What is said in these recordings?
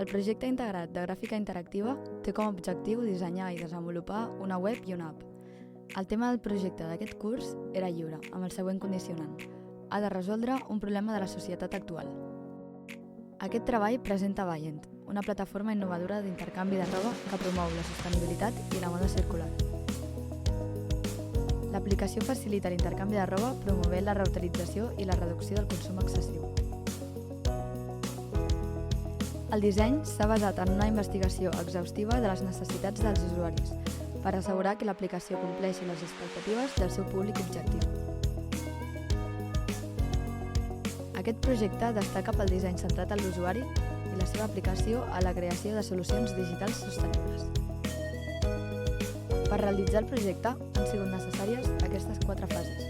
El projecte integrat de gràfica interactiva té com a objectiu dissenyar i desenvolupar una web i una app. El tema del projecte d'aquest curs era lliure, amb el següent condicionant. Ha de resoldre un problema de la societat actual. Aquest treball presenta Vaient, una plataforma innovadora d'intercanvi de roba que promou la sostenibilitat i la moda circular. L'aplicació facilita l'intercanvi de roba promovent la reutilització i la reducció del consum excessiu. El disseny s'ha basat en una investigació exhaustiva de les necessitats dels usuaris per assegurar que l'aplicació compleixi les expectatives del seu públic objectiu. Aquest projecte destaca pel disseny centrat en l'usuari i la seva aplicació a la creació de solucions digitals sostenibles. Per realitzar el projecte han sigut necessàries aquestes 4 fases.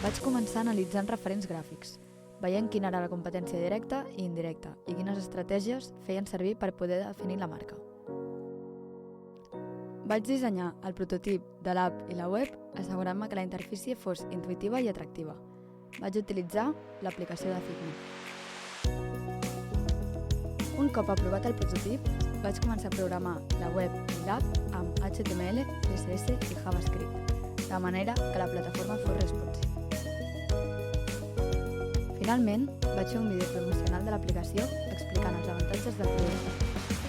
Vaig començar analitzant referents gràfics, veient quina era la competència directa i indirecta i quines estratègies feien servir per poder definir la marca. Vaig dissenyar el prototip de l'app i la web assegurant-me que la interfície fos intuïtiva i atractiva. Vaig utilitzar l'aplicació de Figma. Un cop aprovat el prototip, vaig començar a programar la web i l'app amb HTML, CSS i JavaScript, de manera que la plataforma fos responsive. Finalment, vaig fer un vídeo promocional de l'aplicació explicant els avantatges del producte.